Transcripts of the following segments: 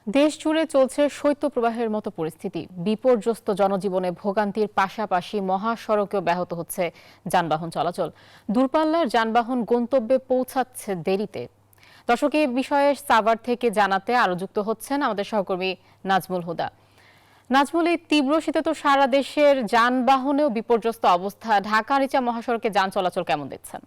দেশ জুড়ে চলছে শৈত্যপ্রবাহের মতো পরিস্থিতি। বিপর্যস্ত জনজীবনে ভোগান্তির পাশাপাশি মহাসড়কেও ব্যাহত হচ্ছে যানবাহন চলাচল। দূরপাল্লার যানবাহন গন্তব্যে পৌঁছাচ্ছে দেরিতে। দর্শক, এই বিষয়ে সাভার থেকে জানাতে আরো যুক্ত হচ্ছেন আমাদের সহকর্মী নাজমুল হুদা। নাজমুল, এই তীব্র শীতে তো সারা দেশের যানবাহনেও বিপর্যস্ত অবস্থা। ঢাকা রিচা মহাসড়কে যান চলাচল কেমন দেখছেন?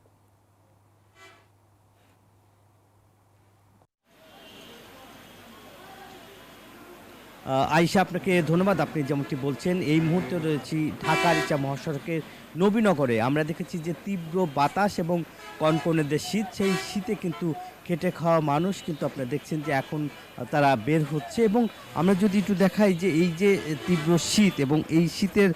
আয়েশা, আপনাকে ধন্যবাদ। আপনি যেমনটি বলছেন, এই মুহূর্তে রয়েছি ঢাকা রিচা মহাসড়কের নবীনগরে। আমরা দেখেছি যে তীব্র বাতাস এবং কনকনে যে শীত, সেই শীতে কিন্তু খেটে খাওয়া মানুষ কিন্তু আপনারা দেখছেন যে এখন তারা বের হচ্ছে। এবং আমরা যদি একটু দেখাই যে এই যে তীব্র শীত এবং এই শীতের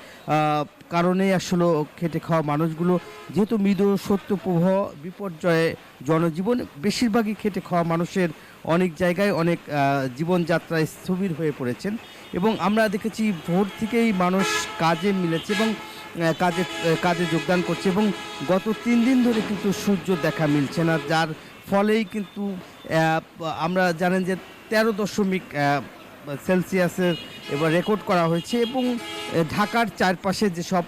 কারণে আসলে খেটে খাওয়া মানুষগুলো, যেহেতু মৃদু শৈত্যপ্রবাহ বিপর্যয়ে জনজীবন, বেশিরভাগই খেটে খাওয়া মানুষের অনেক জায়গায় অনেক জীবনযাত্রায় স্থবির হয়ে পড়েছেন। এবং আমরা দেখেছি ভোর থেকেই মানুষ কাজে মিলেছে এবং কাজে যোগদান করছে। এবং গত 3 দিন ধরে কিন্তু সূর্য দেখা মিলছে না, যার ফলেই কিন্তু আমরা জানেন যে 13.সেলসিয়াসের এবার রেকর্ড করা হয়েছে। এবং ঢাকার চারপাশে যেসব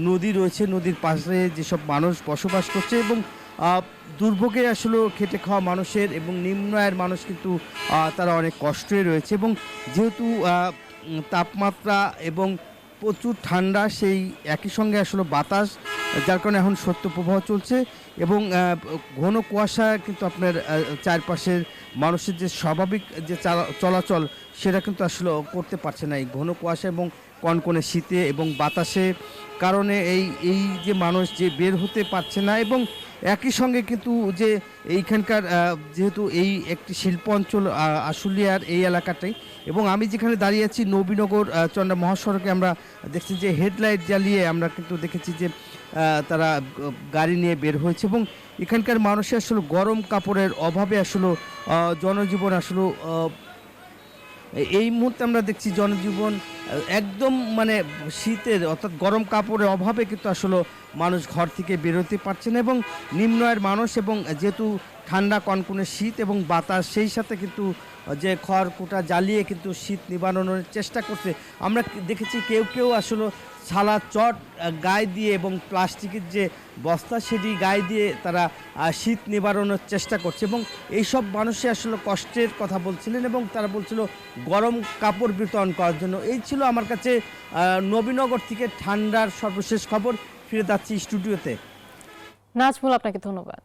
নদী রয়েছে, নদীর পাশে যেসব মানুষ বসবাস করছে এবং দুর্ভোগে আসলে খেটে খাওয়া মানুষের এবং নিম্ন আয়ের মানুষ কিন্তু তারা অনেক কষ্টে রয়েছে। এবং যেহেতু তাপমাত্রা এবং প্রচুর ঠান্ডা, সেই একই সঙ্গে আসলে বাতাস, যার কারণে এখন শৈত্যপ্রবাহ চলছে। এবং ঘন কুয়াশা কিন্তু আপনার চারপাশের মানুষের যে স্বাভাবিক যে চলাচল, সেটা কিন্তু আসলে করতে পারছে না এই ঘন কুয়াশা এবং কনকনে শীতে এবং বাতাসে কারণে। এই যে মানুষ যে বের হতে পারছে না। এবং একই সঙ্গে কিন্তু যে এইখানকার যেহেতু এই একটি শিল্প অঞ্চল আশুলিয়ার এই এলাকাটাই, এবং আমি যেখানে দাঁড়িয়ে আছি নবীনগর চন্দ্রা মহাসড়কে, আমরা দেখছি যে হেডলাইট জ্বালিয়ে আমরা কিন্তু দেখেছি যে তারা গাড়ি নিয়ে বের হয়েছে। এবং এখানকার মানুষের আসলে গরম কাপড়ের অভাবে আসলে জনজীবন আসলে এই মুহূর্তে আমরা দেখছি জনজীবন একদম মানে শীতের অর্থাৎ গরম কাপড়ের অভাবে কিন্তু আসলে মানুষ ঘর থেকে বেরোতে পারছে না। এবং নিম্ন আয়ের মানুষ, এবং যেহেতু ঠান্ডা কনকনে শীত এবং বাতাস, সেই সাথে কিন্তু যে খড়কুটা জ্বালিয়ে কিন্তু শীত নিবারণের চেষ্টা করছে। আমরা দেখেছি কেউ কেউ আসলে ছালা চট গায়ে দিয়ে এবং প্লাস্টিকের যে বস্তা, সেটি গায়ে দিয়ে তারা শীত নিবারণের চেষ্টা করছে। এবং এইসব মানুষে আসলে কষ্টের কথা বলছিলেন এবং তারা বলছিল গরম কাপড় বিতরণ করার জন্য। এই ছিল আমার কাছে নবীনগর থেকে ঠান্ডার সর্বশেষ খবর। ফিরে যাচ্ছি স্টুডিওতে। নাজমুল, আপনাকে ধন্যবাদ।